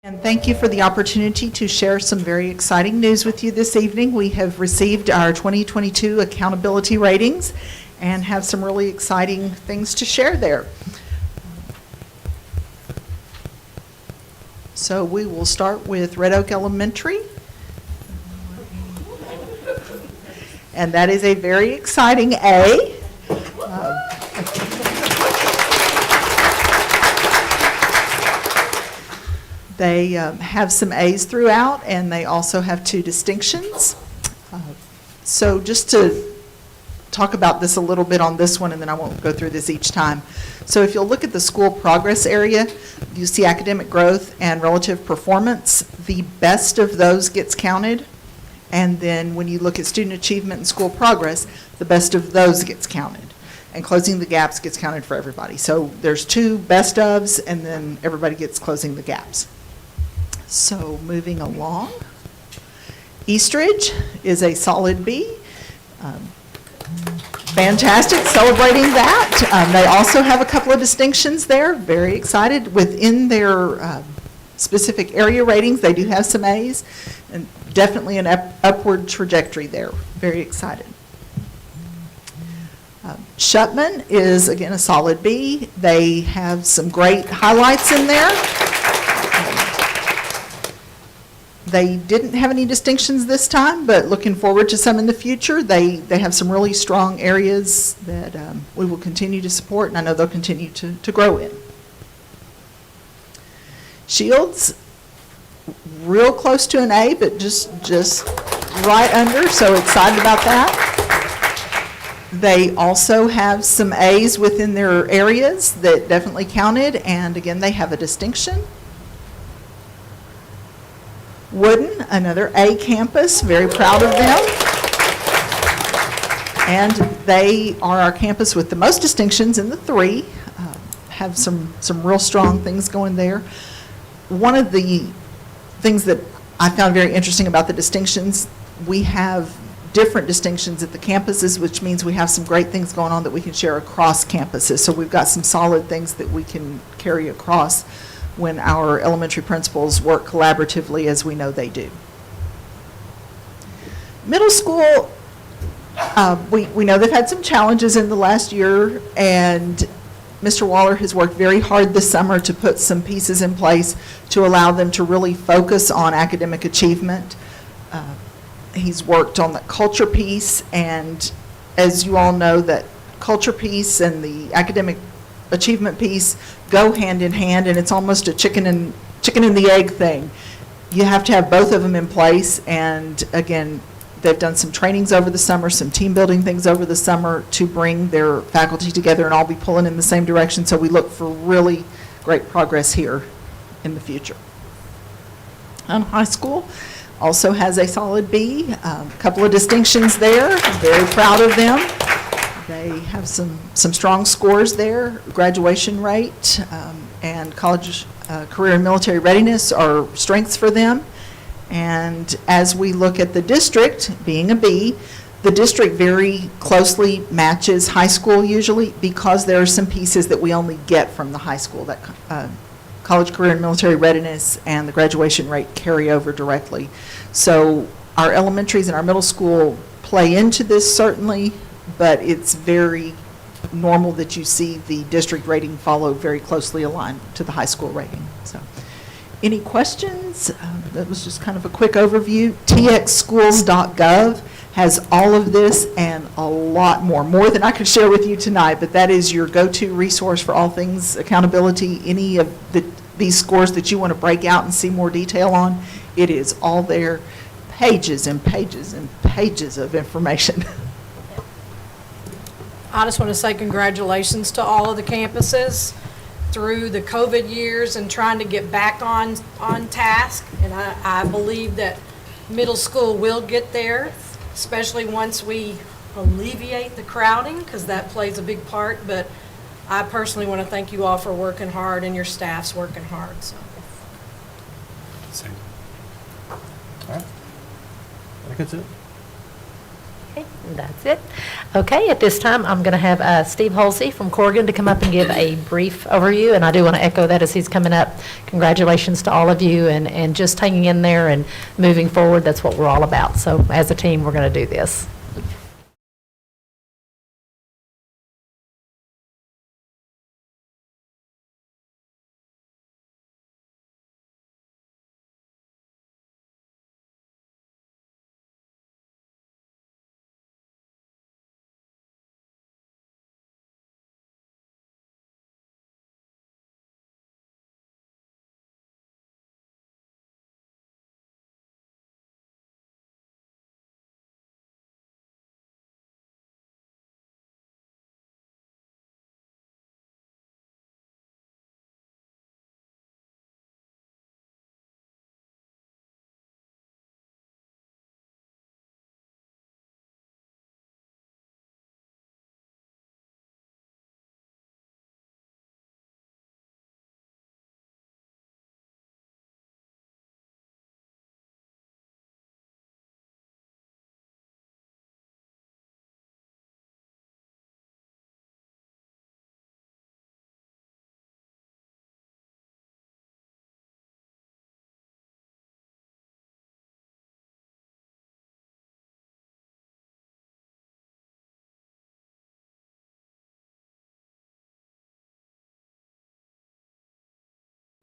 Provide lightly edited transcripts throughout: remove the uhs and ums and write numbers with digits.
And thank you for the opportunity to share some very exciting news with you this evening. We have received our 2022 accountability ratings and have some really exciting things to share there. So we will start with Red Oak Elementary. And that is a very exciting A. They have some A's throughout, and they also have 2 distinctions. So just to talk about this a little bit on this one, and then I won't go through this each time. So if you'll look at the school progress area, you see academic growth and relative performance. The best of those gets counted. And then when you look at student achievement and school progress, the best of those gets counted. And closing the gaps gets counted for everybody. So there's 2 best ofs, and then everybody gets closing the gaps. So moving along, Eastridge is a solid B. Fantastic, celebrating that. They also have a couple of distinctions there, very excited. Within their specific area ratings, they do have some A's, and definitely an upward trajectory there, very excited. Shutman is, again, a solid B. They have some great highlights in there. They didn't have any distinctions this time, but looking forward to some in the future. They have some really strong areas that we will continue to support, and I know they'll continue to grow in. Shields, real close to an A, but just right under, so excited about that. They also have some A's within their areas that definitely counted, and again, they have a distinction. Wooden, another A campus, very proud of them. And they are our campus with the most distinctions in the 3, have some real strong things going there. One of the things that I found very interesting about the distinctions, we have different distinctions at the campuses, which means we have some great things going on that we can share across campuses. So we've got some solid things that we can carry across when our elementary principals work collaboratively, as we know they do. Middle school, we know they've had some challenges in the last year, and Mr. Waller has worked very hard this summer to put some pieces in place to allow them to really focus on academic achievement. He's worked on the culture piece, and as you all know, that culture piece and the academic achievement piece go hand in hand, and it's almost a chicken and the egg thing. You have to have both of them in place, and again, they've done some trainings over the summer, some team building things over the summer to bring their faculty together and all be pulling in the same direction, so we look for really great progress here in the future. And high school also has a solid B, a couple of distinctions there, very proud of them. They have some strong scores there. Graduation rate and college career and military readiness are strengths for them. And as we look at the district, being a B, the district very closely matches high school usually, because there are some pieces that we only get from the high school, that college career and military readiness and the graduation rate carry over directly. So our elementaries and our middle school play into this certainly, but it's very normal that you see the district rating follow very closely aligned to the high school rating. So, any questions? That was just kind of a quick overview. txschools.gov has all of this and a lot more than I could share with you tonight, but that is your go-to resource for all things accountability. Any of these scores that you want to break out and see more detail on, it is all there. Pages and pages and pages of information. I just want to say congratulations to all of the campuses through the COVID years and trying to get back on task. And I believe that middle school will get there, especially once we alleviate the crowding, because that plays a big part. But I personally want to thank you all for working hard, and your staff's working hard. So. Same. All right. I think that's it. Okay. That's it. Okay, at this time, I'm going to have Steve Halsey from Corrigan to come up and give a brief overview, and I do want to echo that as he's coming up. Congratulations to all of you, and just hanging in there and moving forward. That's what we're all about. So as a team, we're going to do this.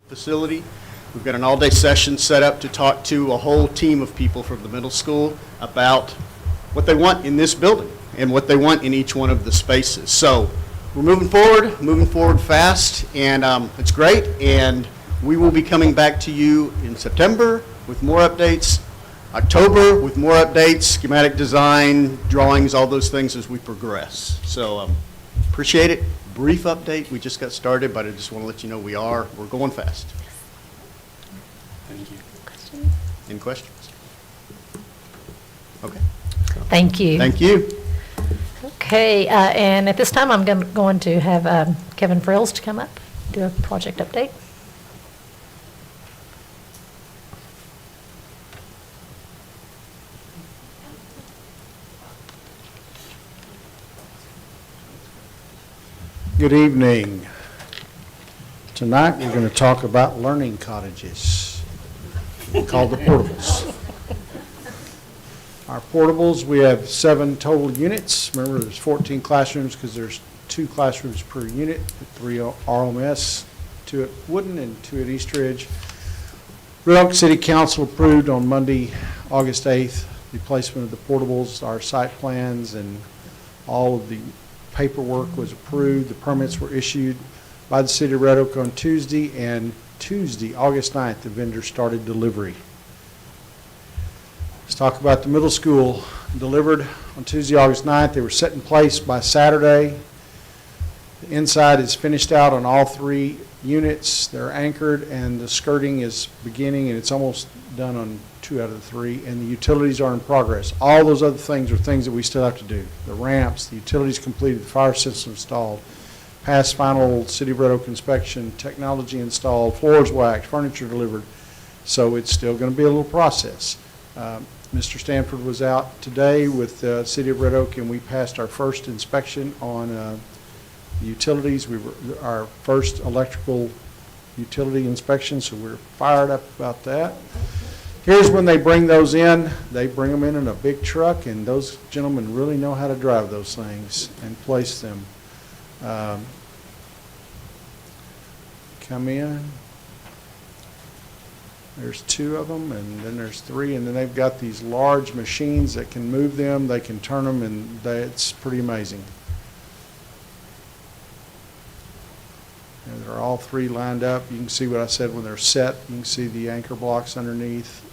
Facility. We've got an all-day session set up to talk to a whole team of people from the middle school about what they want in this building and what they want in each one of the spaces. So we're moving forward fast, and it's great. And we will be coming back to you in September with more updates, October with more updates, schematic design, drawings, all those things as we progress. So appreciate it. Brief update. We just got started, but I just want to let you know we're going fast. Thank you. Questions? Any questions? Okay. Thank you. Thank you. Okay, and at this time, I'm going to have Kevin Frills to come up, do a project update. Good evening. Tonight we're going to talk about learning cottages called the portables. Our portables, we have 7 total units. Remember, there's 14 classrooms because there's 2 classrooms per unit, 3 RMS, 2 at Wooden and 2 at Eastridge. Red Oak City Council approved on Monday, August 8th, the placement of the portables, our site plans, and all of the paperwork was approved. The permits were issued by the City of Red Oak on Tuesday, and Tuesday, August 9th, the vendor started delivery. Let's talk about the middle school. Delivered on Tuesday, August 9th. They were set in place by Saturday. The inside is finished out on all 3 units. They're anchored, and the skirting is beginning, and it's almost done on 2 out of the 3, and the utilities are in progress. All those other things are things that we still have to do. The ramps, the utilities completed, the fire system installed, past final City of Red Oak inspection, technology installed, floors waxed, furniture delivered. So it's still going to be a little process. Mr. Stanford was out today with the City of Red Oak, and we passed our first inspection on the utilities. We were our first electrical utility inspection, so we're fired up about that. Here's when they bring those in. They bring them in a big truck, and those gentlemen really know how to drive those things and place them. Come in. There's 2 of them, and then there's 3, and then they've got these large machines that can move them. They can turn them, and it's pretty amazing. And they're all 3 lined up. You can see what I said when they're set. You can see the anchor blocks underneath.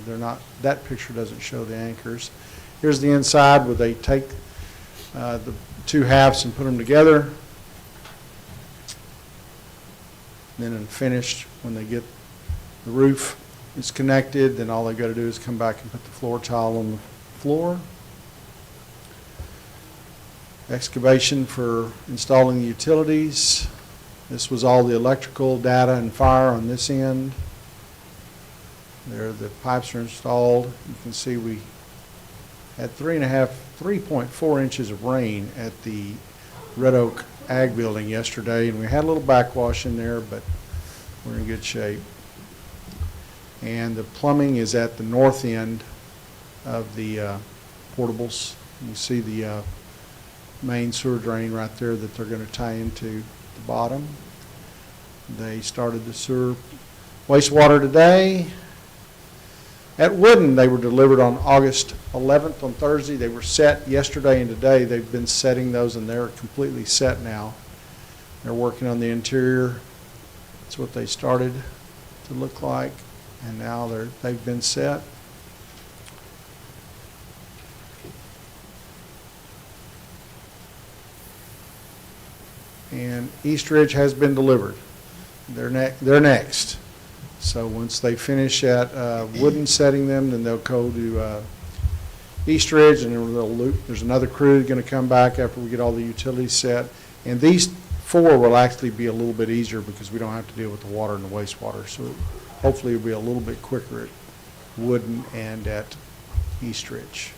They're not, that picture doesn't show the anchors. Here's the inside where they take the 2 halves and put them together. Then in finished, when they get the roof is connected, then all they got to do is come back and put the floor tile on the floor. Excavation for installing the utilities. This was all the electrical data and fire on this end. There, the pipes are installed. You can see we had 3.4 inches of rain at the Red Oak Ag Building yesterday, and we had a little backwash in there, but we're in good shape. And the plumbing is at the north end of the portables. You see the main sewer drain right there that they're going to tie into the bottom. They started the sewer wastewater today. At Wooden, they were delivered on August 11th on Thursday. They were set yesterday and today. They've been setting those, and they're completely set now. They're working on the interior. That's what they started to look like, and now they've been set. And East Ridge has been delivered. They're next. So once they finish at Wooden setting them, then they'll go to East Ridge, and there's another crew going to come back after we get all the utilities set. And these 4 will actually be a little bit easier because we don't have to deal with the water and the wastewater. So hopefully it'll be a little bit quicker at Wooden and at East Ridge.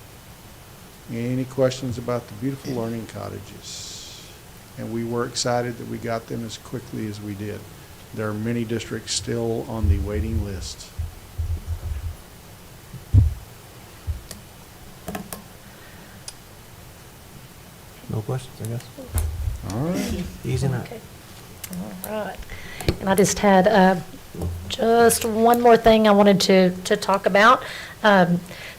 Any questions about the beautiful learning cottages? And we were excited that we got them as quickly as we did. There are many districts still on the waiting list. No questions, I guess. All right. Easy enough. Okay. All right. And I just had just one more thing I wanted to talk about.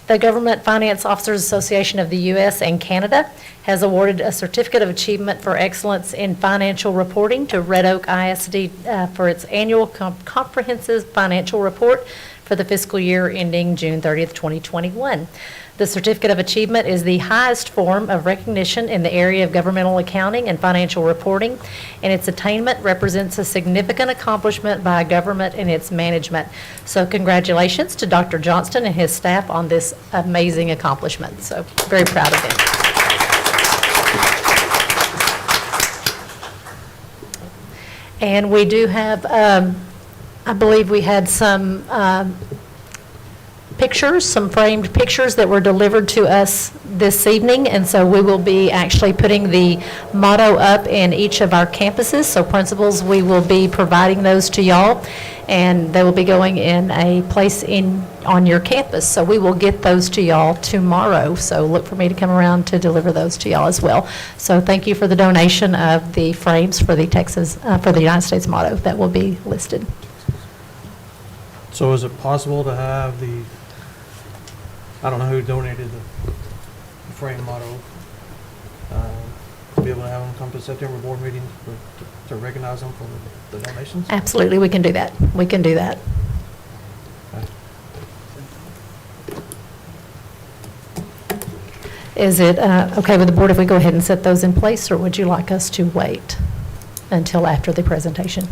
The Government Finance Officers Association of the U.S. and Canada has awarded a Certificate of Achievement for Excellence in Financial Reporting to Red Oak ISD for its annual comprehensive financial report for the fiscal year ending June 30th, 2021. The Certificate of Achievement is the highest form of recognition in the area of governmental accounting and financial reporting, and its attainment represents a significant accomplishment by a government and its management. So congratulations to Dr. Johnston and his staff on this amazing accomplishment. So very proud of him. And we do have, I believe we had some pictures, some framed pictures that were delivered to us this evening, and so we will be actually putting the motto up in each of our campuses. So principals, we will be providing those to y'all, and they will be going in a place on your campus. So we will get those to y'all tomorrow. So look for me to come around to deliver those to y'all as well. So thank you for the donation of the frames for the United States motto that will be listed. So is it possible to have I don't know who donated the frame motto, to be able to have them come to September board meeting to recognize them for the donations? Absolutely, we can do that. We can do that. Okay. Is it okay with the board if we go ahead and set those in place, or would you like us to wait until after the presentation?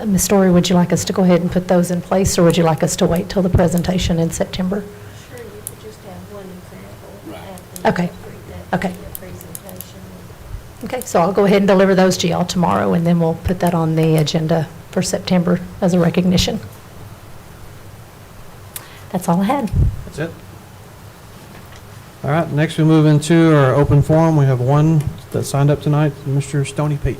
Ms. Story, would you like us to go ahead and put those in place, or would you like us to wait till the presentation in September? Sure, you could just have one example. Okay. Okay. Presentation. Okay, so I'll go ahead and deliver those to y'all tomorrow, and then we'll put that on the agenda for September as a recognition. That's all I had. That's it? All right, next we move into our open forum. We have one that signed up tonight, Mr. Stony Pete.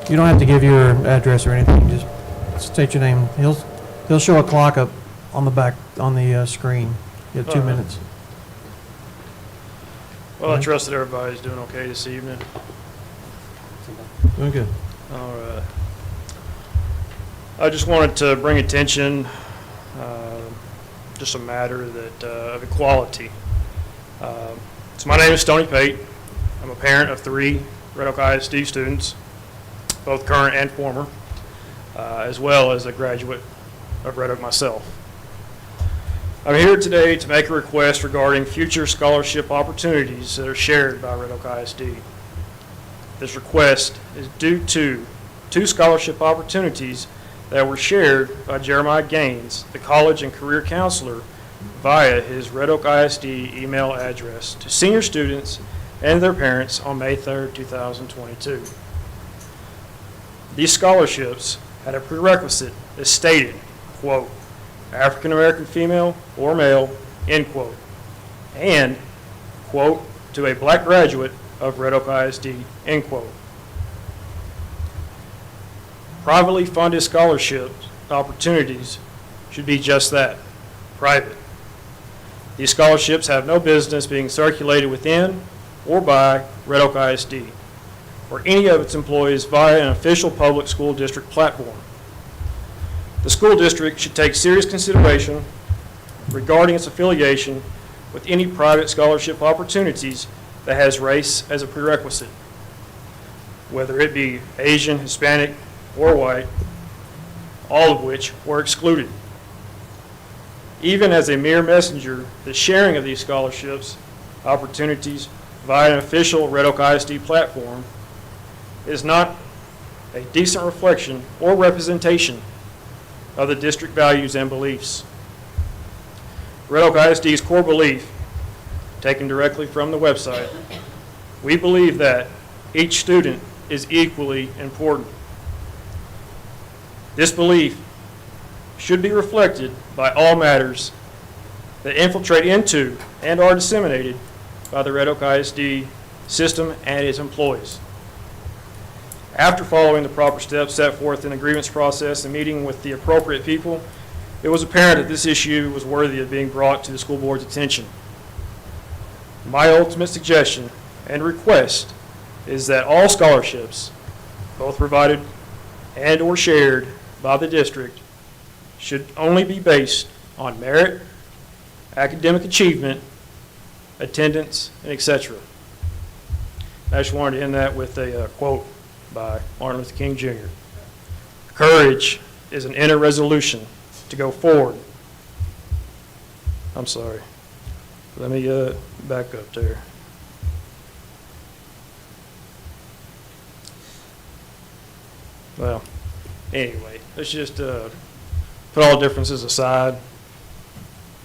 You don't have to give your address or anything, just state your name. He'll show a clock up on the back, on the screen. You have 2 minutes. Well, I trust that everybody's doing okay this evening. Doing good. All right. I just wanted to bring attention, just a matter that of equality. So my name is Stony Pate. I'm a parent of 3 Red Oak ISD students, both current and former, as well as a graduate of Red Oak myself. I'm here today to make a request regarding future scholarship opportunities that are shared by Red Oak ISD. This request is due to 2 scholarship opportunities that were shared by Jeremiah Gaines, the college and career counselor, via his Red Oak ISD email address to senior students and their parents on May 3rd, 2022. These scholarships had a prerequisite that stated, quote, African American female or male, end quote, and, quote, to a black graduate of Red Oak ISD, end quote. Privately funded scholarship opportunities should be just that, private. These scholarships have no business being circulated within or by Red Oak ISD or any of its employees via an official public school district platform. The school district should take serious consideration regarding its affiliation with any private scholarship opportunities that has race as a prerequisite, whether it be Asian, Hispanic, or white, all of which were excluded. Even as a mere messenger, the sharing of these scholarships opportunities via an official Red Oak ISD platform is not a decent reflection or representation of the district values and beliefs. Red Oak ISD's core belief, taken directly from the website, we believe that each student is equally important. This belief should be reflected by all matters that infiltrate into and are disseminated by the Red Oak ISD system and its employees. After following the proper steps set forth in the grievance process and meeting with the appropriate people, it was apparent that this issue was worthy of being brought to the school board's attention. My ultimate suggestion and request is that all scholarships, both provided and or shared by the district, should only be based on merit, academic achievement, attendance, and etc. I just wanted to end that with a quote by Martin Luther King Jr. Courage is an inner resolution to go forward. I'm sorry. Let me back up there. Well, anyway, let's just put all differences aside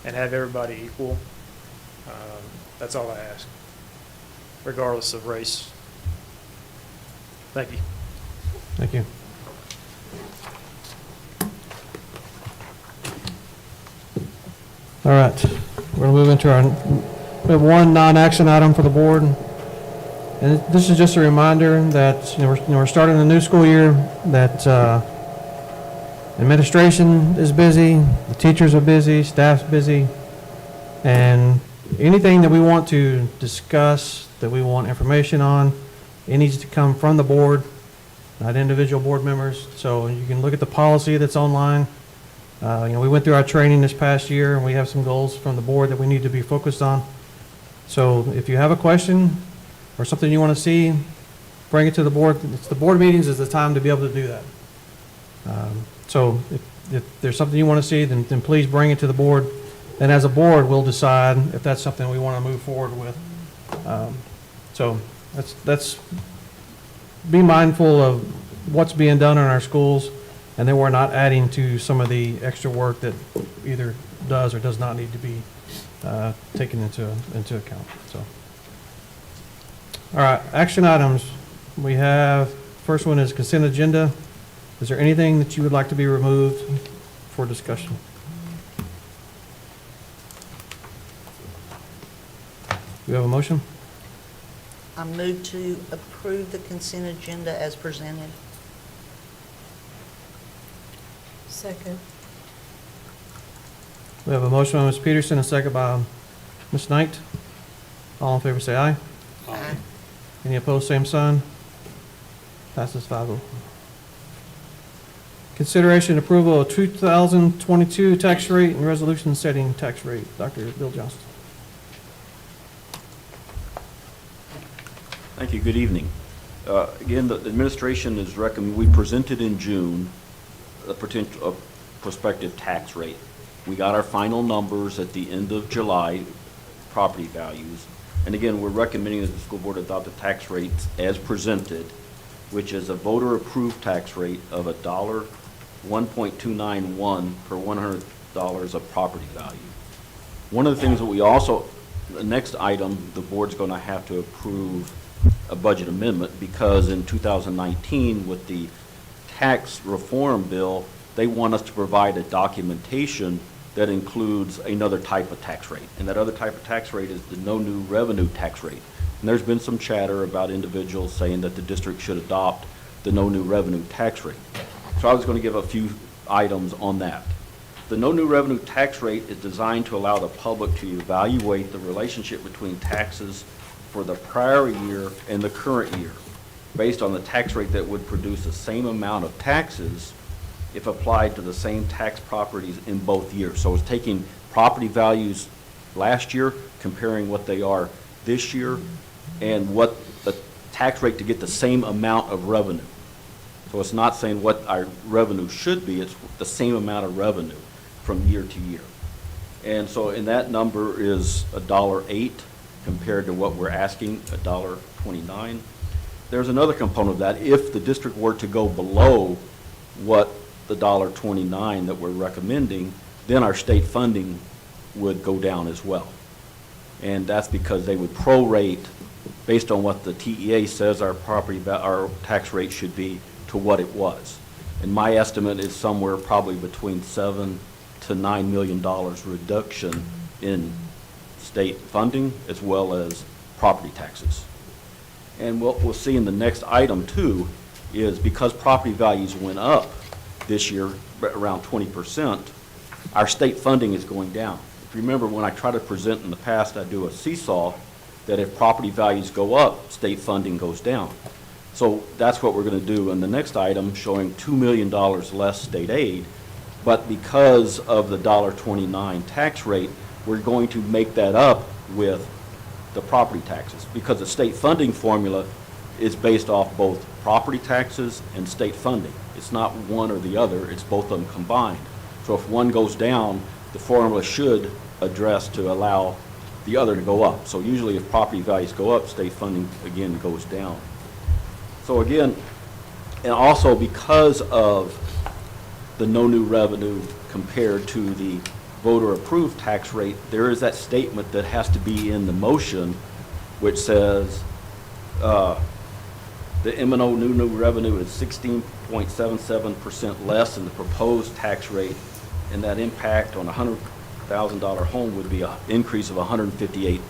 and have everybody equal. That's all I ask, regardless of race. Thank you. Thank you. All right, we're going to move into we have one non-action item for the board. And this is just a reminder that we're starting a new school year, that administration is busy, the teachers are busy, staff's busy, and anything that we want to discuss, that we want information on, it needs to come from the board, not individual board members. So you can look at the policy that's online. We went through our training this past year, and we have some goals from the board that we need to be focused on. So if you have a question or something you want to see, bring it to the board. It's the board meetings is the time to be able to do that. So if there's something you want to see, then please bring it to the board. And as a board, we'll decide if that's something we want to move forward with. So that's be mindful of what's being done in our schools, and then we're not adding to some of the extra work that either does or does not need to be taken into account. So, all right, action items. We have, first one is consent agenda. Is there anything that you would like to be removed for discussion? Do we have a motion? I move to approve the consent agenda as presented. Second. We have a motion by Ms. Peterson, a second by Ms. Knight. All in favor say aye. Aye. Any opposed, same sign. Passes 5-0. Consideration and approval of 2022 tax rate and resolution setting tax rate. Dr. Bill Johnston. Thank you. Good evening. Again, the administration is we presented in June a potential prospective tax rate. We got our final numbers at the end of July, property values. And again, we're recommending that the school board adopt the tax rates as presented which is a voter-approved tax rate of $1.291 per $100 of property value. One of the things that we also, the next item, the board's going to have to approve a budget amendment, because in 2019, with the tax reform bill, they want us to provide a documentation that includes another type of tax rate. And that other type of tax rate is the no new revenue tax rate. And there's been some chatter about individuals saying that the district should adopt the no new revenue tax rate. So I was going to give a few items on that. The no new revenue tax rate is designed to allow the public to evaluate the relationship between taxes for the prior year and the current year, based on the tax rate that would produce the same amount of taxes if applied to the same tax properties in both years. So it's taking property values last year, comparing what they are this year, and what the tax rate to get the same amount of revenue. So it's not saying what our revenue should be, it's the same amount of revenue from year to year. And so, and that number is $1.08 compared to what we're asking, $1.29. There's another component of that. If the district were to go below what the $1.29 that we're recommending, then our state funding would go down as well. And that's because they would prorate based on what the TEA says our our tax rate should be to what it was. And my estimate is somewhere probably between $7 to $9 million reduction in state funding as well as property taxes. And what we'll see in the next item too is, because property values went up this year around 20%, our state funding is going down. If you remember, when I try to present in the past, I do a seesaw, that if property values go up, state funding goes down. So that's what we're going to do in the next item, showing $2 million less state aid, but because of the $1.29 tax rate, we're going to make that up with the property taxes, because the state funding formula is based off both property taxes and state funding. It's not one or the other, it's both of them combined. So if one goes down, the formula should address to allow the other to go up. So usually if property values go up, state funding again goes down. So again, and also because of the no new revenue compared to the voter-approved tax rate, there is that statement that has to be in the motion, which says the M&O new revenue is 16.77% less than the proposed tax rate, and that impact on a $100,000 home would be an increase of $158,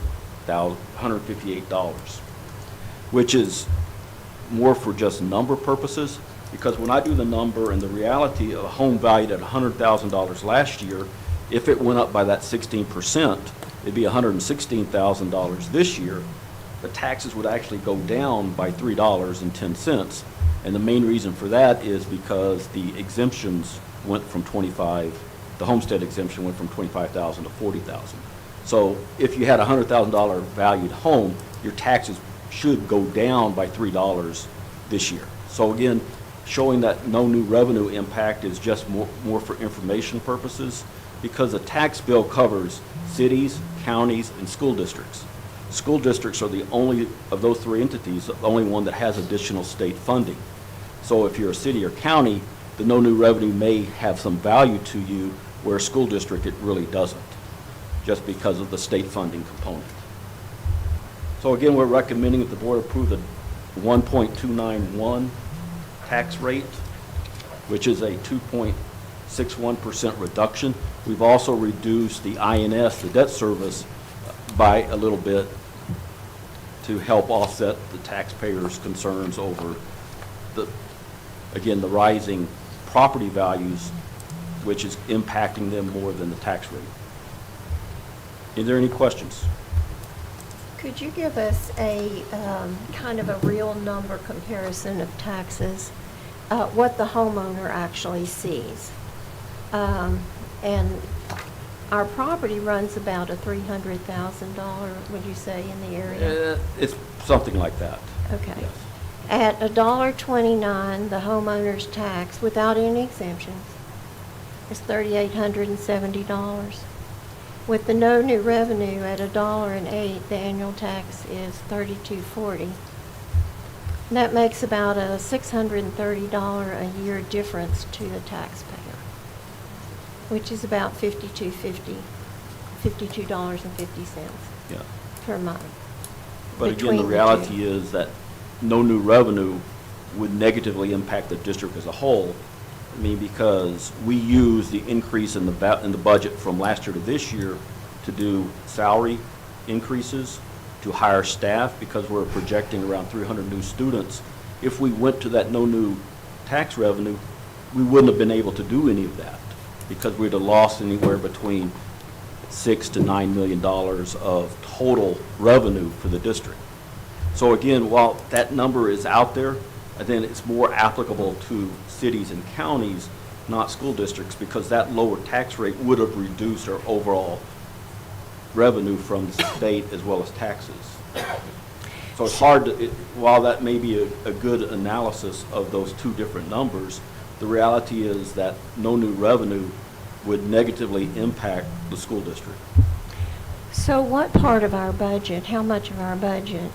which is more for just number purposes, because when I do the number and the reality of a home valued at $100,000 last year, if it went up by that 16%, it'd be $116,000 this year. The taxes would actually go down by $3.10. And the main reason for that is because the exemptions went from the homestead exemption went from $25,000 to $40,000. So if you had a $100,000 valued home, your taxes should go down by $3 this year. So again, showing that no new revenue impact is just more for information purposes, because the tax bill covers cities, counties, and school districts. School districts are the only, of those three entities, the only one that has additional state funding. So if you're a city or county, the no new revenue may have some value to you, where a school district it really doesn't, just because of the state funding component. So again, we're recommending that the board approve the 1.291 tax rate, which is a 2.61% reduction. We've also reduced the INS, the debt service, by a little bit to help offset the taxpayers' concerns over the rising property values, which is impacting them more than the tax rate. Is there any questions? Could you give us a kind of a real number comparison of taxes, what the homeowner actually sees? And our property runs about a $300,000, would you say, in the area? It's something like that. Okay. Yes. At $1.29, the homeowner's tax, without any exemptions, is $3,870. With the no new revenue at $1.08, the annual tax is $3,240. That makes about a $630 a year difference to the taxpayer, which is about $52.50 Yeah. per month. But again, between the the reality two. is that no new revenue would negatively impact the district as a whole. I mean, because we use the increase in the budget from last year to this year to do salary increases, to hire staff, because we're projecting around 300 new students. If we went to that no new tax revenue, we wouldn't have been able to do any of that, because we'd have lost anywhere between $6 to $9 million of total revenue for the district. So again, while that number is out there, I think it's more applicable to cities and counties, not school districts, because that lower tax rate would have reduced our overall revenue from the state as well as taxes. So it's hard to, while that may be a good analysis of those two different numbers, the reality is that no new revenue would negatively impact the school district. So what part of our budget, how much of our budget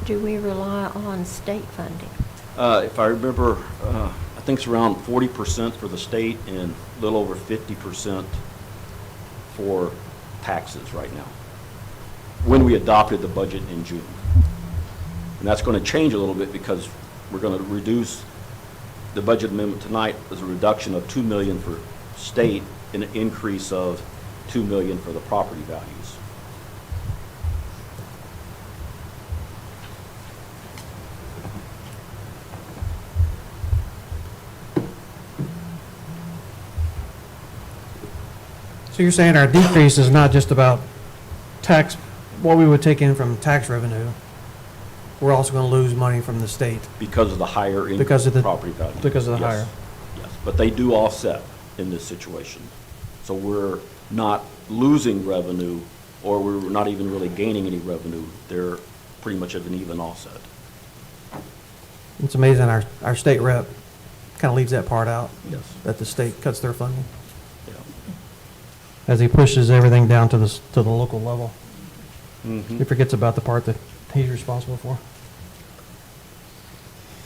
do we rely on state funding? If I remember, I think it's around 40% for the state and a little over 50% for taxes right now, when we adopted the budget in June. And that's going to change a little bit, because we're going to reduce the budget amendment tonight as a reduction of $2 million for state and an increase of $2 million for the property values. So you're saying our decrease is not just about tax, what we would take in from tax revenue? We're also going to lose money from the state? Because of the higher Because of the property value. because of the Yes. higher. Yes, but they do offset in this situation. So we're not losing revenue, or we're not even really gaining any revenue. They're pretty much at an even offset. It's amazing our state rep kind of leaves that part out, Yes. that the state cuts their funding, Yeah. as he pushes everything down to the local level. Mhm. He forgets about the part that he's responsible for.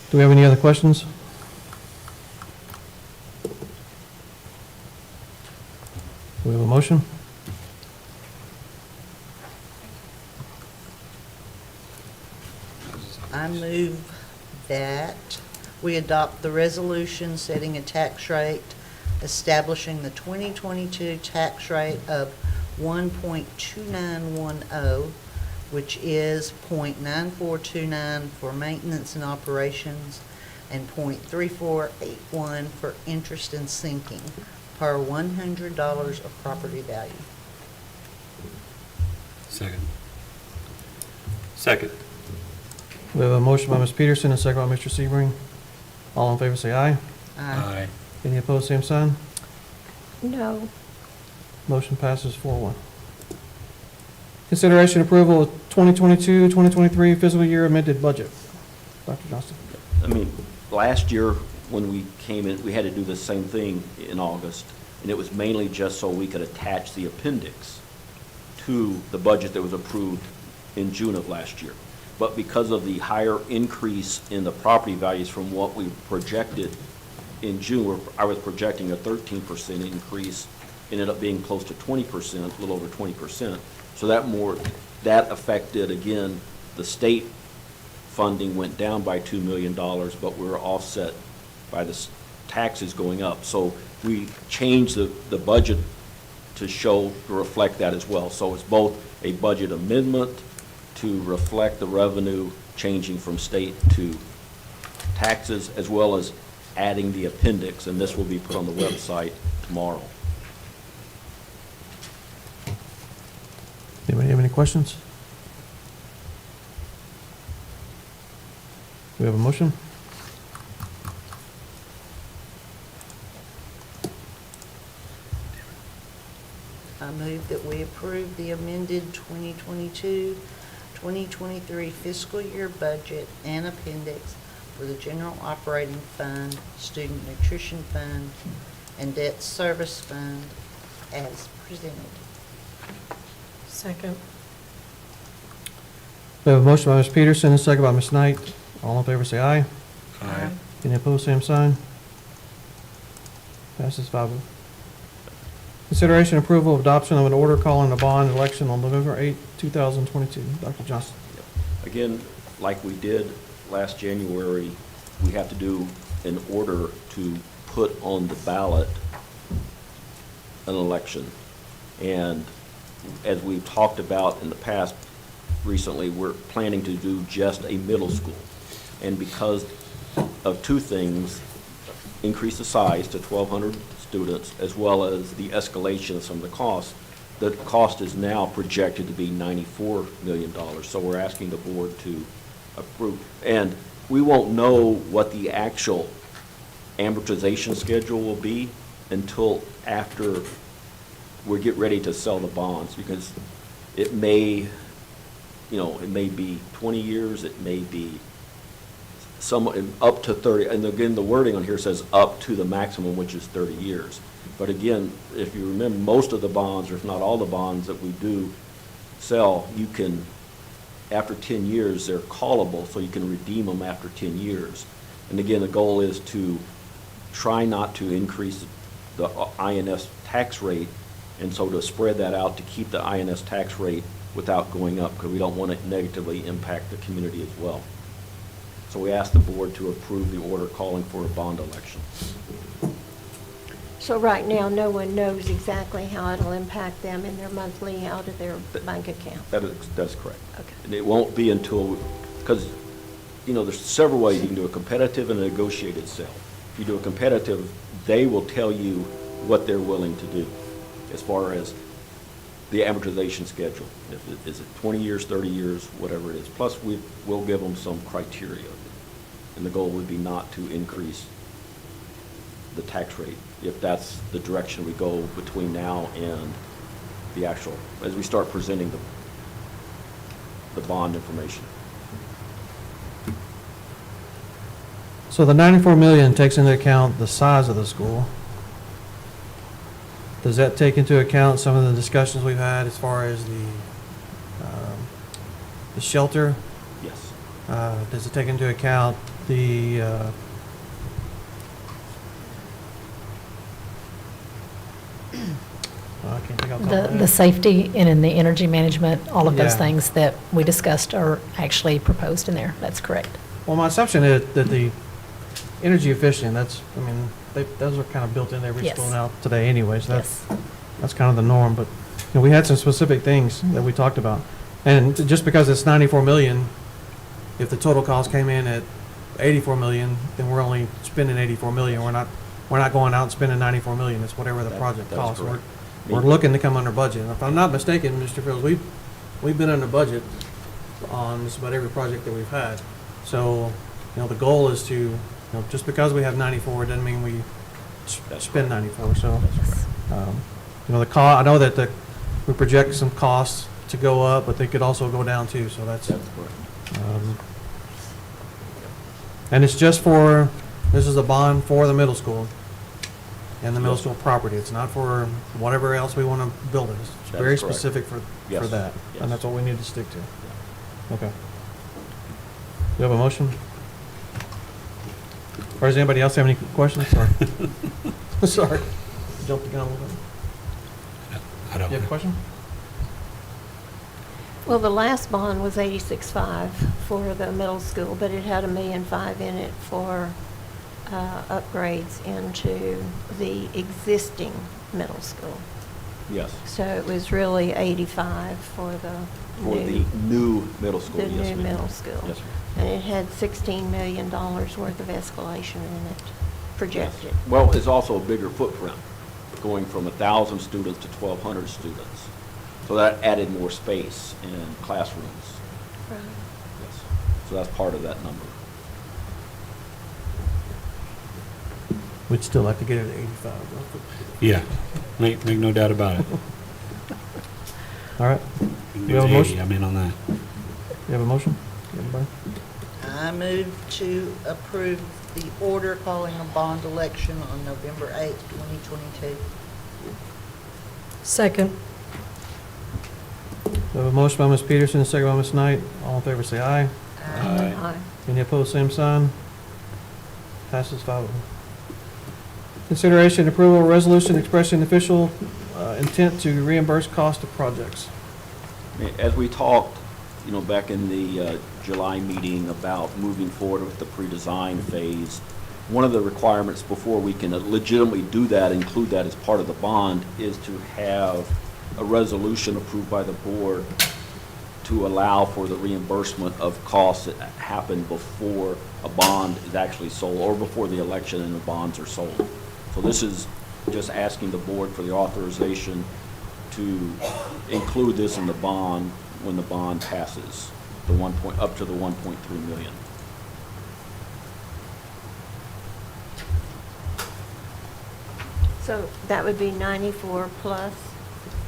Do we have any other questions? Do we have a motion? I move that we adopt the resolution setting a tax rate, establishing the 2022 tax rate of 1.2910, which is .9429 for maintenance and operations and .3481 for interest and sinking per $100 of property value. Second. Second. We have a motion by Ms. Peterson and a second by Mr. Sebring. All in favor, say aye. Aye. Any opposed, same sign. No. Motion passes 4-1. Consideration approval of 2022-2023 fiscal year amended budget. Dr. Johnston. I mean, last year, when we came in, we had to do the same thing in August, and it was mainly just so we could attach the appendix to the budget that was approved in June of last year. But because of the higher increase in the property values from what we projected in June, I was projecting a 13% increase, ended up being close to 20%, a little over 20%. So that affected, again, the state funding went down by $2 million, but we're offset by the taxes going up. So we changed the budget to reflect that as well. So it's both a budget amendment to reflect the revenue changing from state to taxes, as well as adding the appendix, and this will be put on the website tomorrow. Anybody have any questions? Do we have a motion? I move that we approve the amended 2022-2023 fiscal year budget and appendix for the general operating fund, student nutrition fund, and debt service fund as presented. Second. We have a motion by Ms. Peterson and a second by Ms. Knight. All in favor, say aye. Aye. Any opposed, same sign. Passes 5-0. Consideration approval of adoption of an order calling a bond election on November 8, 2022. Dr. Johnson. Again, like we did last January, we have to do in order to put on the ballot an election. And as we've talked about in the past recently, we're planning to do just a middle school. And because of two things, increase the size to 1,200 students, as well as the escalation of some of the costs, the cost is now projected to be $94 million. So we're asking the board to approve. And we won't know what the actual amortization schedule will be until after we get ready to sell the bonds, because it may, it may be 20 years, it may be up to 30, and again, the wording on here says up to the maximum, which is 30 years. But again, if you remember, most of the bonds, or if not all the bonds that we do sell, you can, after 10 years, they're callable, so you can redeem them after 10 years. And again, the goal is to try not to increase the INS tax rate, and so to spread that out to keep the INS tax rate without going up, because we don't want to negatively impact the community as well. So we ask the board to approve the order calling for a bond election. So right now, no one knows exactly how it'll impact them in their monthly out of their bank account? That's correct. Okay. And it won't be until, because, there's several ways you can do a competitive and a negotiated sale. If you do a competitive, they will tell you what they're willing to do as far as the amortization schedule. Is it 20 years, 30 years, whatever it is. Plus, we'll give them some criteria. And the goal would be not to increase the tax rate, if that's the direction we go between now and the actual, as we start presenting the bond information. So the 94 million takes into account the size of the school. Does that take into account some of the discussions we've had as far as the shelter? Yes. Does it take into account the I can't think off the top of my The head. safety and in the energy management, all of those Yeah. things that we discussed are actually proposed in there. That's correct. Well, my assumption is that the energy efficient, those are kind of built in every Yes. school now today anyway, so Yes. that's kind of the norm, but, we had some specific things that we talked about. And just because it's 94 million, if the total cost came in at 84 million, then we're only spending 84 million. We're not going out and spending 94 million. It's whatever the project That's costs. correct. We're looking to come under budget. And if I'm not mistaken, Mr. Fields, we've been under budget on just about every project that we've had. So, the goal is to, just because we have 94, doesn't mean we That's spend 94. So, Yes. I know that we project some costs to go up, but they could also go down too. So That's correct. And it's just this is a bond for the middle school and the middle school property. It's not for whatever else we want to build it. It's That very is correct. specific for Yes. that. Yes. And that's what we need to stick to. Okay. Do you have a motion? Or does anybody else have any questions? Sorry. Sorry. Jumped the gun a little bit. I don't You have a know. question? Well, the last bond was 86.5 for the middle school, but it had $1.5 million in it for upgrades into the existing middle school. Yes. So it was really 85 for the For the new middle school, the yes, new ma'am. middle school. Yes, ma'am. And it had $16 million worth of escalation in it, projected. Well, it's also a bigger footprint, going from 1,000 students to 1,200 students. So that added more space in classrooms. Right. Yes. So that's part of that number. We'd still like to get it at 85. Yeah, make no doubt about it. All right. You can You have a do motion? 80, I'm in on that. You have a motion? Anybody? I move to approve the order calling a bond election on November 8th, 2022. Second. We have a motion by Ms. Peterson, a second by Ms. Knight. All in favor, say aye. Aye. Aye. Any opposed, same sign. Passes 5-0. Consideration and approval of resolution expressing official intent to reimburse cost of projects. As we talked, back in the July meeting about moving forward with the pre-design phase, one of the requirements before we can legitimately do that, include that as part of the bond, is to have a resolution approved by the board to allow for the reimbursement of costs that happen before a bond is actually sold, or before the election and the bonds are sold. So this is just asking the board for the authorization to include this in the bond when the bond passes, up to the 1.3 million. So that would be 94 plus?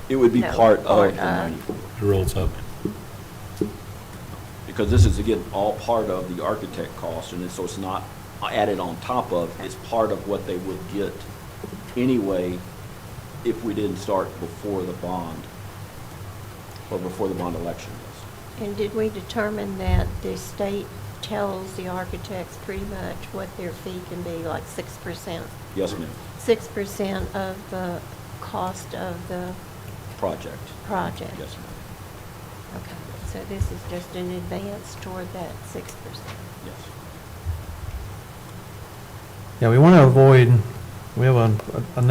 It would be No, part of part the of. 94. It rolls up. Because this is, again, all part of the architect cost, and so it's not added on top of, it's part of what they would get anyway if we didn't start before the bond, or before the bond election is. And did we determine that the state tells the architects pretty much what their fee can be, like 6%? Yes, ma'am. 6% of the cost of the Project. project? Yes, ma'am. Okay, so this is just an advance toward that 6%. Yes. Yeah, we want to avoid, we have a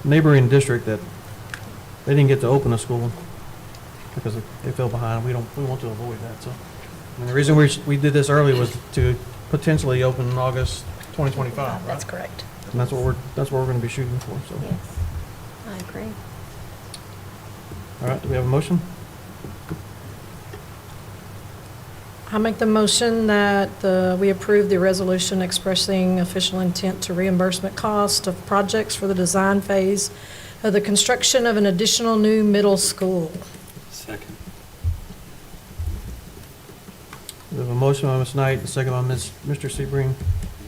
neighboring district that they didn't get to open a school because they fell behind. We want to avoid that, so. And the reason we did this early was to potentially open in August 2025, right? That's correct. And that's what we're going to be shooting for, so. Yes, I agree. All right, do we have a motion? I make the motion that we approve the resolution expressing official intent to reimbursement cost of projects for the design phase of the construction of an additional new middle school. Second. We have a motion by Ms. Knight, a second by Mr. Sebring.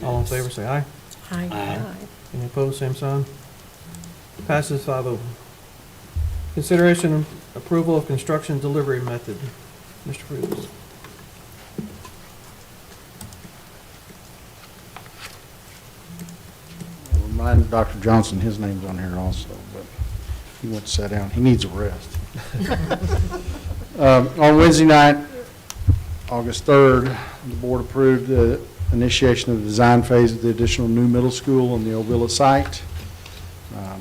All in favor, say aye. Aye. Aye. Any opposed, same sign. Passes 5-0. Consideration and approval of construction delivery method. Mr. Fruits. Remind Dr. Johnson, his name's on here also, but he went to sit down. He needs a rest. On Wednesday night, August 3rd, the board approved the initiation of the design phase of the additional new middle school on the Old Villa site.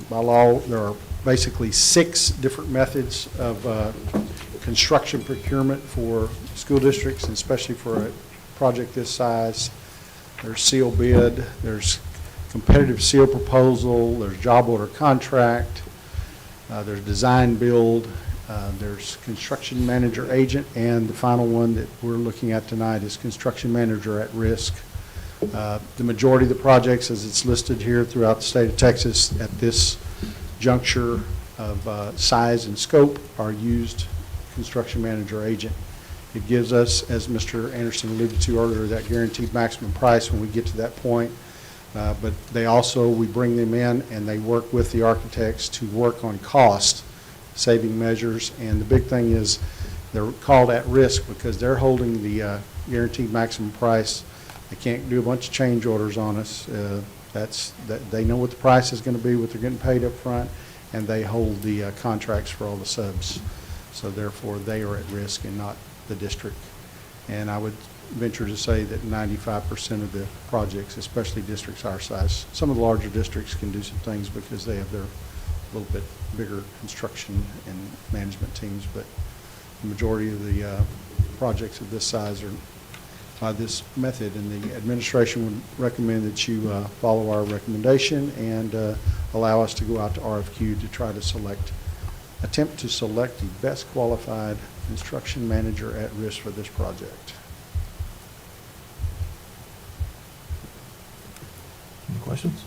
By law, there are basically 6 different methods of construction procurement for school districts, and especially for a project this size. There's seal bid, there's competitive seal proposal, there's job order contract, there's design build, there's construction manager agent, and the final one that we're looking at tonight is construction manager at risk. The majority of the projects, as it's listed here throughout the state of Texas at this juncture of size and scope, are used construction manager agent. It gives us, as Mr. Anderson alluded to earlier, that guaranteed maximum price when we get to that point. But they also, we bring them in and they work with the architects to work on cost saving measures. And the big thing is they're called at risk because they're holding the guaranteed maximum price. They can't do a bunch of change orders on us. They know what the price is going to be, what they're getting paid up front, and they hold the contracts for all the subs. So therefore, they are at risk and not the district. And I would venture to say that 95% of the projects, especially districts our size, some of the larger districts can do some things because they have their little bit bigger construction and management teams, but the majority of the projects of this size are by this method, and the administration would recommend that you follow our recommendation and allow us to go out to RFQ to try to attempt to select the best qualified construction manager at risk for this project. Any questions?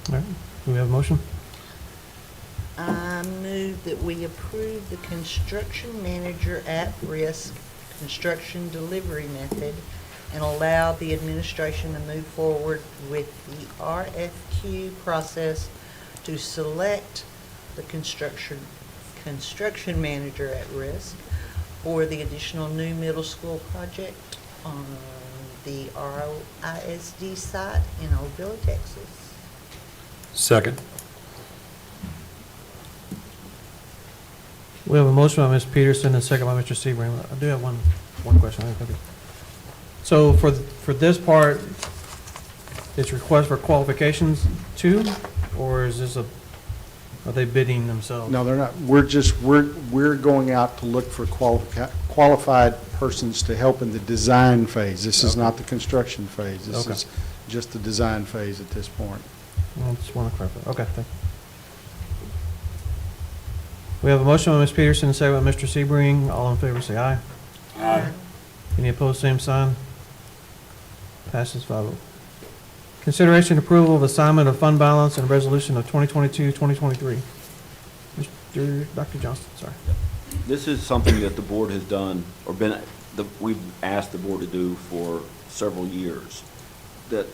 All right, do we have a motion? I move that we approve the construction manager at risk construction delivery method and allow the administration to move forward with the RFQ process to select the construction manager at risk for the additional new middle school project on the ROISD site in Oakville, Texas. Second. We have a motion by Ms. Peterson and a second by Mr. Sebring. I do have one question. Okay. So for this part, it's request for qualifications too, or is this are they bidding themselves? No, they're not. We're going out to look for qualified persons to help in the design phase. This is not the construction phase. This Okay. is just the design phase at this point. I just want to clarify. Okay, thank you. We have a motion by Ms. Peterson and a second by Mr. Sebring. All in favor, say aye. Aye. Any opposed, same sign. Passes 5-0. Consideration and approval of assignment of fund balance and resolution of 2022-2023. Dr. Johnston, sorry. This is something that the board has done, or we've asked the board to do for several years. That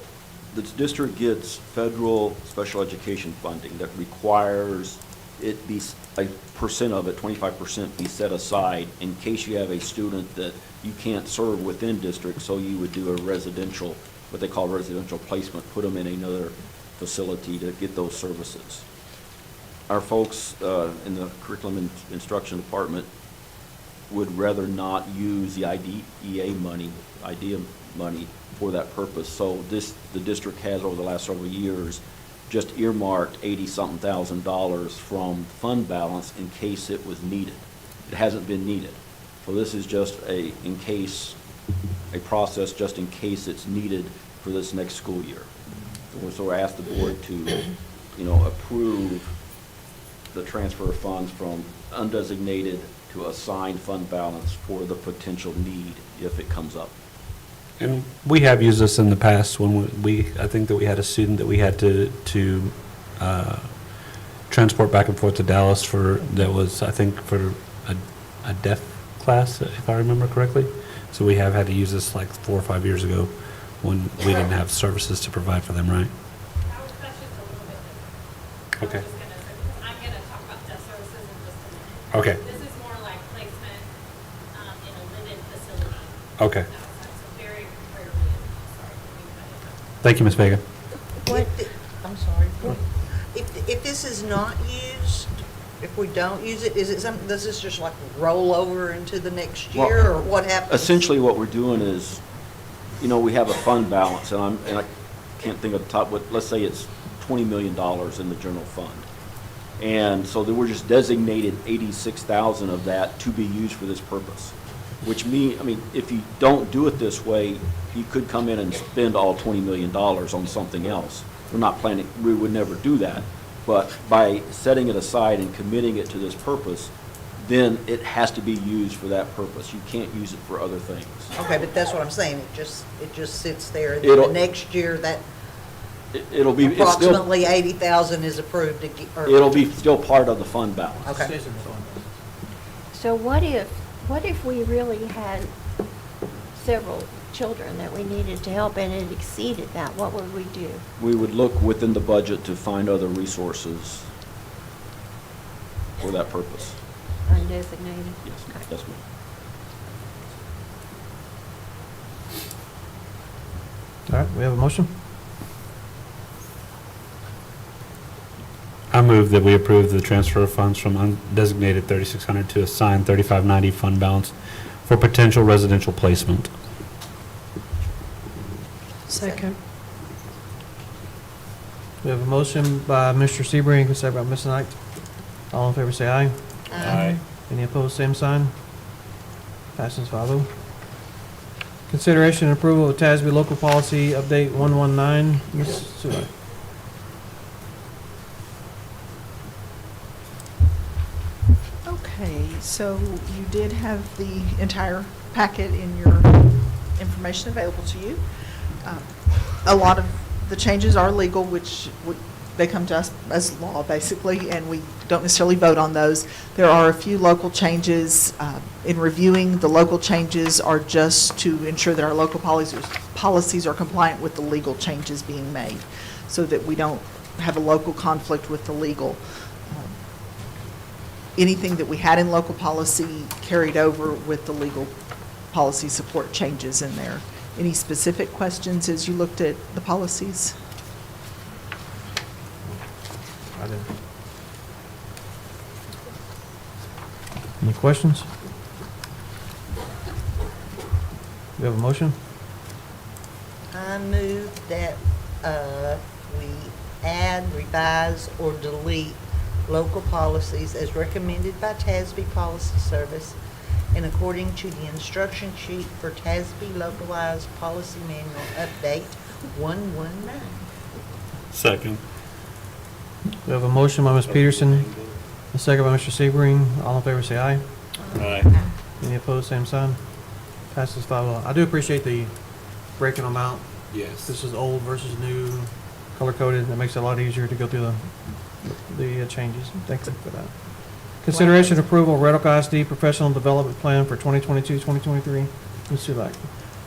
the district gets federal special education funding that requires it be, a percent of it, 25% be set aside in case you have a student that you can't serve within district, so you would do a residential, what they call residential placement, put them in another facility to get those services. Our folks in the curriculum and instruction department would rather not use the IDEA money for that purpose. So the district has over the last several years just earmarked $80-something thousand from fund balance in case it was needed. It hasn't been needed. So this is just a process just in case it's needed for this next school year. So we're asked the board to, approve the transfer of funds from undesignated to assigned fund balance for the potential need if it comes up. And we have used this in the past when I think that we had a student that we had to transport back and forth to Dallas for a deaf class, if I remember correctly. So we have had to use this like 4 or 5 years ago when we didn't have services to provide for them, right? That's just a little bit different. Okay. I'm going to talk about debt services in just a minute. Okay. This is more like placement in a live-in facility. Okay. So very rarely, sorry. Thank you, Ms. Vega. I'm sorry. If this is not used, if we don't use it, is it something, does this just like roll over into the next year, or what happens? Essentially, what we're doing is, we have a fund balance, and I can't think of the top, but let's say it's $20 million in the general fund. And so we're just designated 86,000 of that to be used for this purpose. Which if you don't do it this way, you could come in and spend all $20 million on something else. We're not planning, we would never do that. But by setting it aside and committing it to this purpose, then it has to be used for that purpose. You can't use it for other things. Okay, but that's what I'm saying, it just sits there, and It'll- the next year, that It'll be, it's still, approximately 80,000 is approved. it'll be still part of the fund balance. Okay. Stays in the fund. So what if we really had several children that we needed to help and it exceeded that? What would we do? We would look within the budget to find other resources for that purpose. Undesignated? Yes, Okay. yes, ma'am. All right, we have a motion. I move that we approve the transfer of funds from undesignated 3,600 to assigned 3,590 fund balance for potential residential placement. Second. We have a motion by Mr. Sebring, a second by Ms. Knight. All in favor, say aye. Aye. Any opposed, same sign. Passes 5-0. Consideration and approval of TASB local policy update 119. Ms. Sewell. Okay, so you did have the entire packet in your information available to you. A lot of the changes are legal, which they come to us as law, basically, and we don't necessarily vote on those. There are a few local changes. In reviewing, the local changes are just to ensure that our local policies are compliant with the legal changes being made, so that we don't have a local conflict with the legal. anything that we had in local policy carried over with the legal policy support changes in there. Any specific questions as you looked at the policies? I did. Any questions? We have a motion? I move that we add, revise, or delete local policies as recommended by TASB Policy Service and according to the instruction sheet for TASB Localized Policy Manual Update 119. Second. We have a motion by Ms. Peterson, a second by Mr. Sebring. All in favor, say aye. Aye. Any opposed, same sign. Passes 5-0. I do appreciate the breaking them out. Yes. This is old versus new, color-coded. That makes it a lot easier to go through the changes. Thank you for that. Consideration and approval, Red Oak ISD Professional Development Plan for 2022-2023. Ms. Sulak.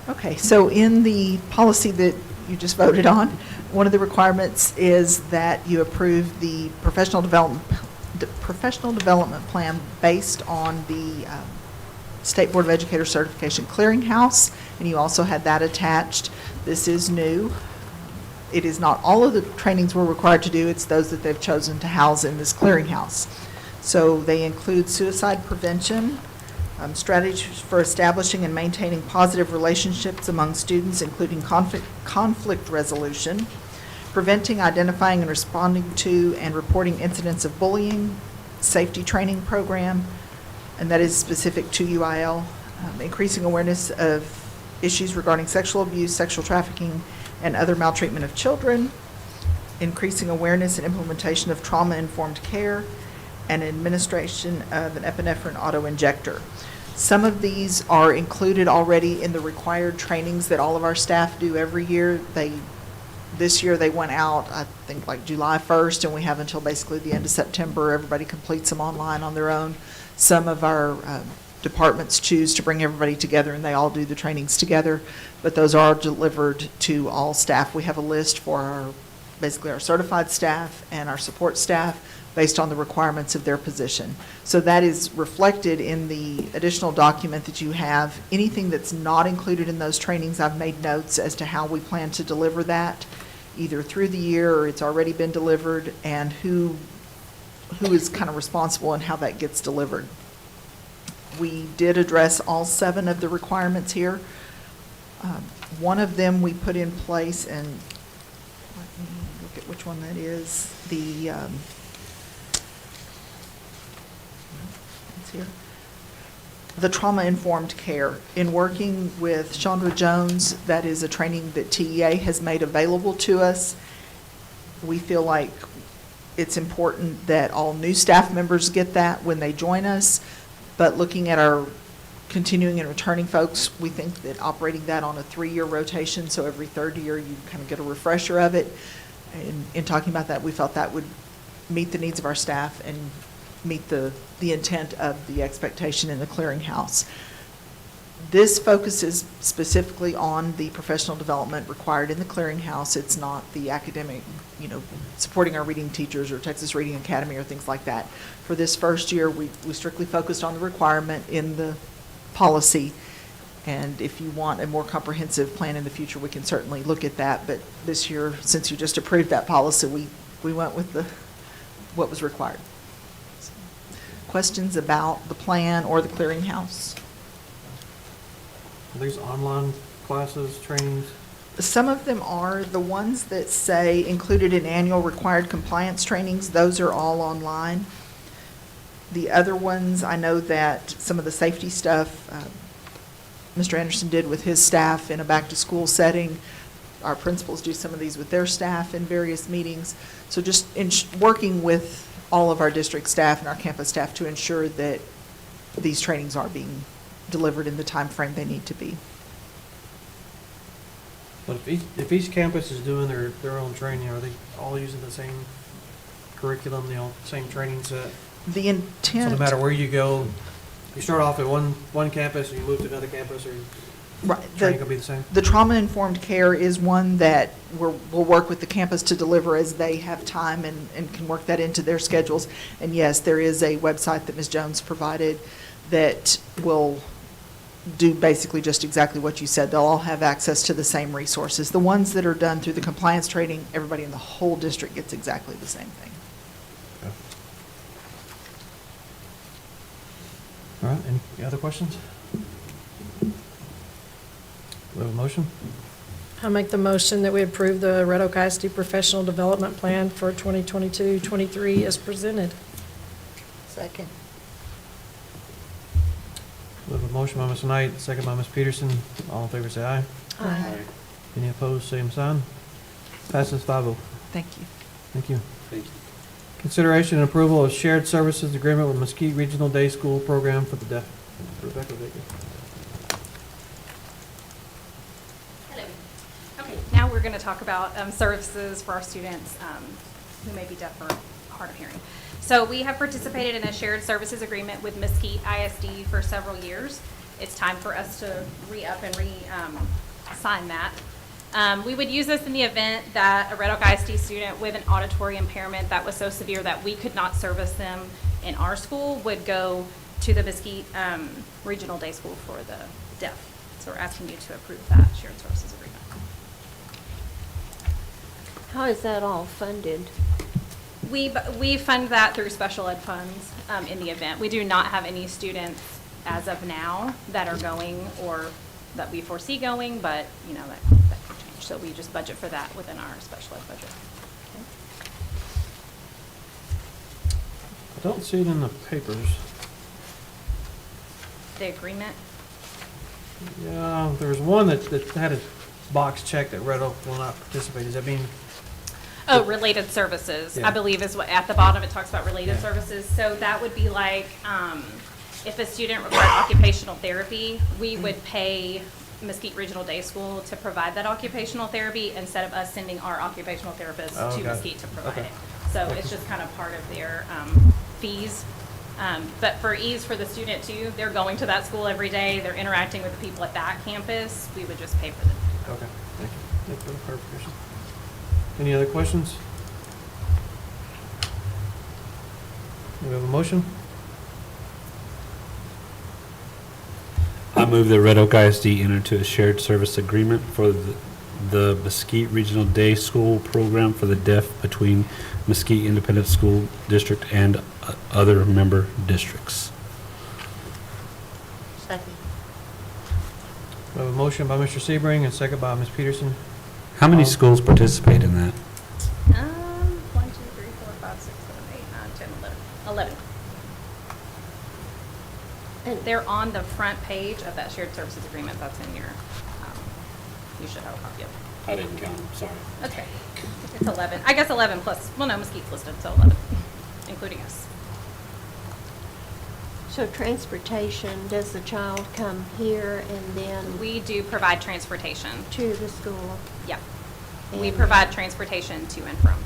Okay, so in the policy that you just voted on, one of the requirements is that you approve the professional development plan based on the State Board of Educators Certification Clearinghouse, and you also had that attached. This is new. It is not all of the trainings we're required to do, it's those that they've chosen to house in this clearinghouse. So they include suicide prevention, strategies for establishing and maintaining positive relationships among students, including conflict resolution, preventing, identifying, and responding to and reporting incidents of bullying, safety training program, and that is specific to UIL, increasing awareness of issues regarding sexual abuse, sexual trafficking, and other maltreatment of children, increasing awareness and implementation of trauma-informed care, and administration of an epinephrine auto-injector. Some of these are included already in the required trainings that all of our staff do every year. This year they went out, I think, like July 1st, and we have until basically the end of September. Everybody completes them online on their own. Some of our departments choose to bring everybody together, and they all do the trainings together, but those are delivered to all staff. We have a list for basically our certified staff and our support staff based on the requirements of their position. So that is reflected in the additional document that you have. Anything that's not included in those trainings, I've made notes as to how we plan to deliver that, either through the year or it's already been delivered, and who is kind of responsible and how that gets delivered. We did address all 7 of the requirements here. One of them we put in place, and let me look at which one that is. The trauma-informed care. In working with Chandra Jones, that is a training that TEA has made available to us. We feel like it's important that all new staff members get that when they join us, but looking at our continuing and returning folks, we think that operating that on a 3-year rotation, so every 3rd year you kind of get a refresher of it. In talking about that, we felt that would meet the needs of our staff and meet the intent of the expectation in the clearinghouse. This focuses specifically on the professional development required in the clearinghouse. It's not the academic, supporting our reading teachers or Texas Reading Academy or things like that. For this first year, we strictly focused on the requirement in the policy. And if you want a more comprehensive plan in the future, we can certainly look at that. But this year, since you just approved that policy, we went with what was required. Questions about the plan or the clearinghouse? Are these online classes, trainings? Some of them are. The ones that say included in annual required compliance trainings, those are all online. The other ones, I know that some of the safety stuff Mr. Anderson did with his staff in a back-to-school setting. Our principals do some of these with their staff in various meetings. So just working with all of our district staff and our campus staff to ensure that these trainings are being delivered in the time frame they need to be. But if each campus is doing their own training, are they all using the same curriculum, same training set? The So intent. no matter where you go, you start off at one campus and you move to another campus, or Right. training will be the same? The trauma-informed care is one that we'll work with the campus to deliver as they have time and can work that into their schedules. And yes, there is a website that Ms. Jones provided that will do basically just exactly what you said. They'll all have access to the same resources. The ones that are done through the compliance training, everybody in the whole district gets exactly the same thing. Okay. All right, any other questions? We have a motion? I'll make the motion that we approve the Red Oak ISD Professional Development Plan for 2022-23 as presented. Second. We have a motion by Ms. Knight, second by Ms. Peterson. All in favor, say aye. Aye. Any opposed, same sign. Passes 5-0. Thank you. Thank you. Thank you. Consideration and approval of shared services agreement with Mesquite Regional Day School Program for the deaf. Rebecca Baker. Hello. Okay, now we're going to talk about services for our students who may be deaf or hard of hearing. So we have participated in a shared services agreement with Mesquite ISD for several years. It's time for us to re-up and sign that. We would use this in the event that a Red Oak ISD student with an auditory impairment that was so severe that we could not service them in our school would go to the Mesquite Regional Day School for the deaf. So we're asking you to approve that shared services agreement. How is that all funded? We fund that through special ed funds in the event. We do not have any students as of now that are going or that we foresee going, but you know, that could change. So we just budget for that within our special ed budget. I don't see it in the papers. The agreement? Yeah, there was one that had a box checked that Red Oak will not participate. Does that mean? Oh, related services, Yeah. I believe is what, at the bottom it talks about related Yeah. services. So that would be like, if a student required occupational therapy, we would pay Mesquite Regional Day School to provide that occupational therapy instead of us sending our occupational therapist Oh, to okay. Mesquite to provide Okay. it. So it's just kind of part of their fees. But for ease for the student too, they're going to that school every day, they're interacting with the people at that campus, we would just pay for them. Okay, thank you. Thank you for the clarification. Any other questions? Do we have a motion? I move that Red Oak ISD enter into a shared service agreement for the Mesquite Regional Day School Program for the deaf between Mesquite Independent School District and other member districts. Second. We have a motion by Mr. Sebring and second by Ms. Peterson. How many schools participate in that? 1, 2, 3, 4, 5, 6, 7, 8, 9, 10, 11. And They're on the front page of that shared services agreement that's in your, you should have a copy of it. I didn't count them, sorry. Okay, it's 11. I guess 11 plus, well, no, Mesquite's listed, so 11, including us. so transportation, does the child come here and then We do provide transportation. to the school? Yeah. We And- provide transportation to and from.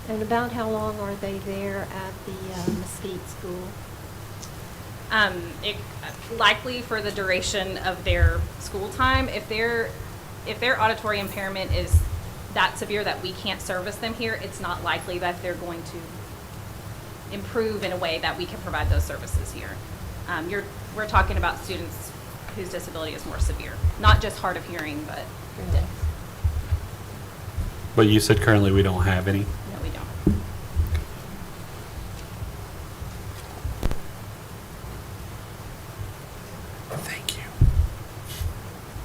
And about how long are they there at the Mesquite school? It, likely for the duration of their school time. If their auditory impairment is that severe that we can't service them here, it's not likely that they're going to improve in a way that we can provide those services here. We're talking about students whose disability is more severe, not just hard of hearing, but deaf. But you said currently we don't have any? No, we don't. Thank you.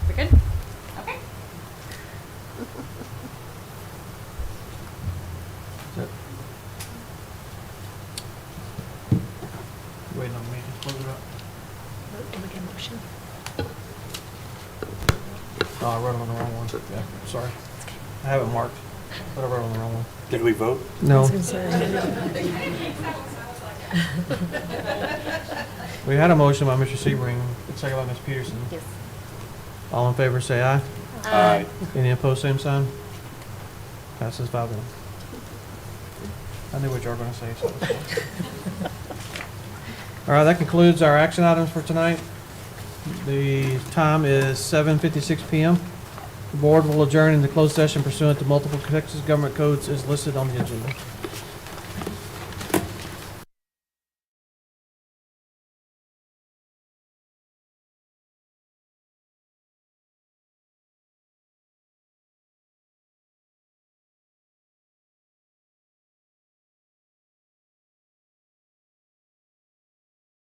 We're good? Okay. Is that? Waiting on me to close it up. Make a motion. Oh, I wrote on the wrong one. Yeah, sorry. I have it marked, but I wrote on the wrong one. Did we vote? No. We had a motion by Mr. Sebring, second by Ms. Peterson. Yes. All in favor, say aye. Aye. Any opposed, same sign. Passes 5-1. I knew what you were going to say. So all right, that concludes our action items for tonight. The time is 7:56 PM. The board will adjourn into closed session pursuant to multiple Texas government codes as listed on the agenda.